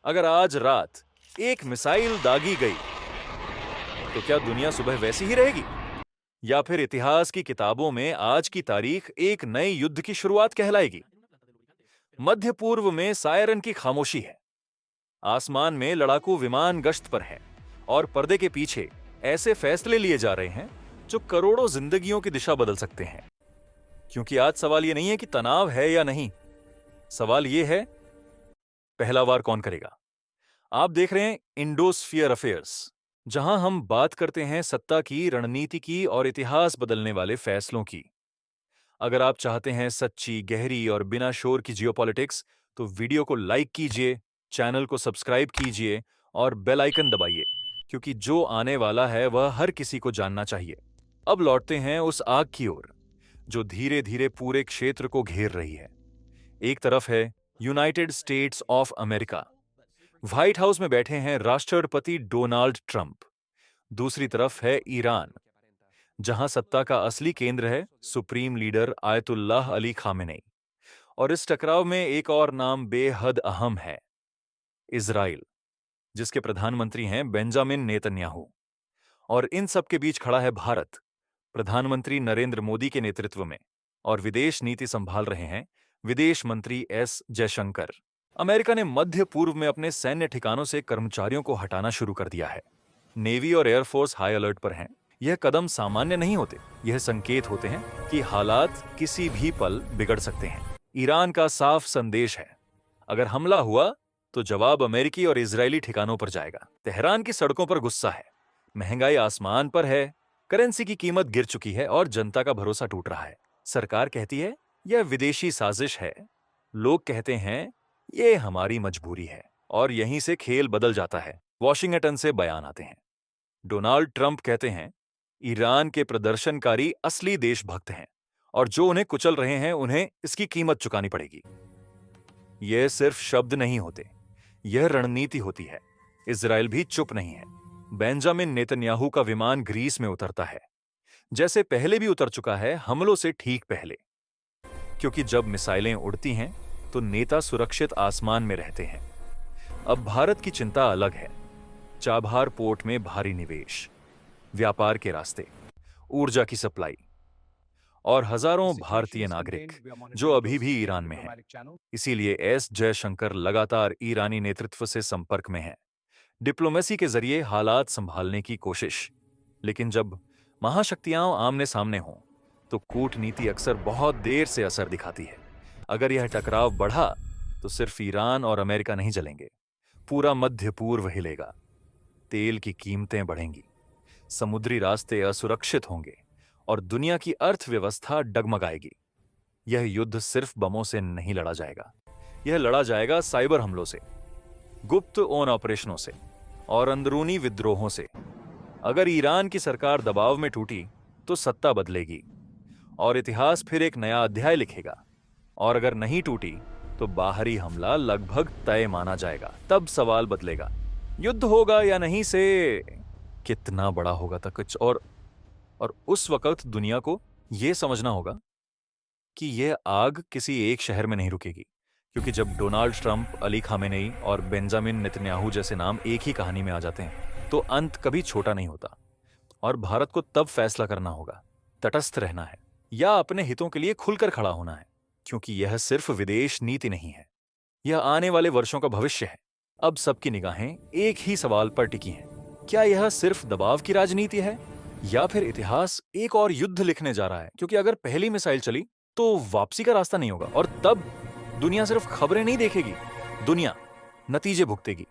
अगर आज रात एक मिसाइल दागी गई तो क्या दुनिया सुबह वैसी ही रहेगी, या फिर इतिहास की किताबों में आज की तारीख एक नए युद्ध की शुरुआत कहलाएगी? मध्य पूर्व में सायरन की खामोशी है, आसमान में लड़ाकू विमान गश्त पर हैं और पर्दे के पीछे ऐसे फैसले लिए जा रहे हैं जो करोड़ों जिंदगियों की दिशा बदल सकते हैं। क्योंकि आज सवाल यह नहीं है कि तनाव है या नहीं, सवाल यह है पहला वार कौन करेगा। आप देख रहे हैं इंडोस्फियर अफेयर्स, जहां हम बात करते हैं सत्ता की, रणनीति की और इतिहास बदलने वाले फैसलों की। अगर आप चाहते हैं सच्ची, गहरी और बिना शोर की जियोपॉलिटिक्स, तो वीडियो को लाइक कीजिए, चैनल को सब्सक्राइब कीजिए और बेल आइकन दबाइए, क्योंकि जो आने वाला है वह हर किसी को जानना चाहिए। अब लौटते हैं उस आग की ओर जो धीरे धीरे पूरे क्षेत्र को घेर रही है। एक तरफ है United states of America, white house में बैठे हैं राष्ट्रपति डोनाल्ड ट्रंप। दूसरी तरफ है ईरान, जहां सत्ता का असली केंद्र है supreme leader Ayatollah Ali Khamenei. और इस टकराव में एक और नाम बेहद अहम है, इजराइल, जिसके प्रधानमंत्री हैं बेंजामिन नेतन्याहू। और इन सब के बीच खड़ा है भारत, प्रधानमंत्री नरेंद्र मोदी के नेतृत्व में, और विदेश नीति संभाल रहे हैं विदेश मंत्री एस जयशंकर। अमेरिका ने मध्य पूर्व में अपने सैन्य ठिकानों से कर्मचारियों को हटाना शुरू कर दिया है। नेवी और एयरफोर्स हाई अलर्ट पर हैं। यह कदम सामान्य नहीं होते, यह संकेत होते हैं कि हालात किसी भी पल बिगड़ सकते हैं। ईरान का साफ संदेश है, अगर हमला हुआ तो जवाब अमेरिकी और इजरायली ठिकानों पर जाएगा। तेहरान की सड़कों पर गुस्सा है, महंगाई आसमान पर है, करेंसी की कीमत गिर चुकी है और जनता का भरोसा टूट रहा है। सरकार कहती है यह विदेशी साजिश है, लोग कहते हैं यह हमारी मजबूरी है, और यहीं से खेल बदल जाता है। वॉशिंगटन से बयान आते हैं। डोनाल्ड ट्रंप कहते हैं ईरान के प्रदर्शनकारी असली देशभक्त हैं और जो उन्हें कुचल रहे हैं उन्हें इसकी कीमत चुकानी पड़ेगी। यह सिर्फ शब्द नहीं होते, यह रणनीति होती है। इजराइल भी चुप नहीं है। बेंजामिन नेतन्याहू का विमान ग्रीस में उतरता है, जैसे पहले भी उतर चुका है, हमलों से ठीक पहले। क्योंकि जब मिसाइलें उड़ती हैं तो नेता सुरक्षित आसमान में रहते हैं। अब भारत की चिंता अलग है। चाबहार पोर्ट में भारी निवेश, व्यापार के रास्ते, ऊर्जा की सप्लाई और हजारों भारतीय नागरिक जो अभी भी ईरान में हैं। इसीलिए एस जयशंकर लगातार ईरानी नेतृत्व से संपर्क में हैं, डिप्लोमेसी के जरिए हालात संभालने की कोशिश। लेकिन जब महाशक्तियां आमने सामने हों तो कूटनीति अक्सर बहुत देर से असर दिखाती है। अगर यह टकराव बढ़ा तो सिर्फ ईरान और अमेरिका नहीं जलेंगे, पूरा मध्य पूर्व हिलेगा। तेल की कीमतें बढ़ेंगी, समुद्री रास्ते असुरक्षित होंगे और दुनिया की अर्थव्यवस्था डगमगाएगी। यह युद्ध सिर्फ बमों से नहीं लड़ा जाएगा, यह लड़ा जाएगा साइबर हमलों से, गुप्त ओन ऑपरेशनों से और अंदरूनी विद्रोहों से। अगर ईरान की सरकार दबाव में टूटी तो सत्ता बदलेगी और इतिहास फिर एक नया अध्याय लिखेगा। और अगर नहीं टूटी तो बाहरी हमला लगभग तय माना जाएगा। तब सवाल बदलेगा, युद्ध होगा या नहीं से कितना बड़ा होगा तक कुछ। और उस वक्त दुनिया को यह समझना होगा कि यह आग किसी एक शहर में नहीं रुकेगी। क्योंकि जब डोनाल्ड ट्रंप, अली खामेनेई और बेंजामिन नेतन्याहू जैसे नाम एक ही कहानी में आ जाते हैं तो अंत कभी छोटा नहीं होता। और भारत को तब फैसला करना होगा, तटस्थ रहना है या अपने हितों के लिए खुलकर खड़ा होना है। क्योंकि यह सिर्फ विदेश नीति नहीं है, यह आने वाले वर्षों का भविष्य है। अब सबकी निगाहें एक ही सवाल पर टिकी हैं, क्या यह सिर्फ दबाव की राजनीति है या फिर इतिहास एक और युद्ध लिखने जा रहा है? क्योंकि अगर पहली मिसाइल चली तो वापसी का रास्ता नहीं होगा, और तब दुनिया सिर्फ खबरें नहीं देखेगी, दुनिया नतीजे भुगतेगी।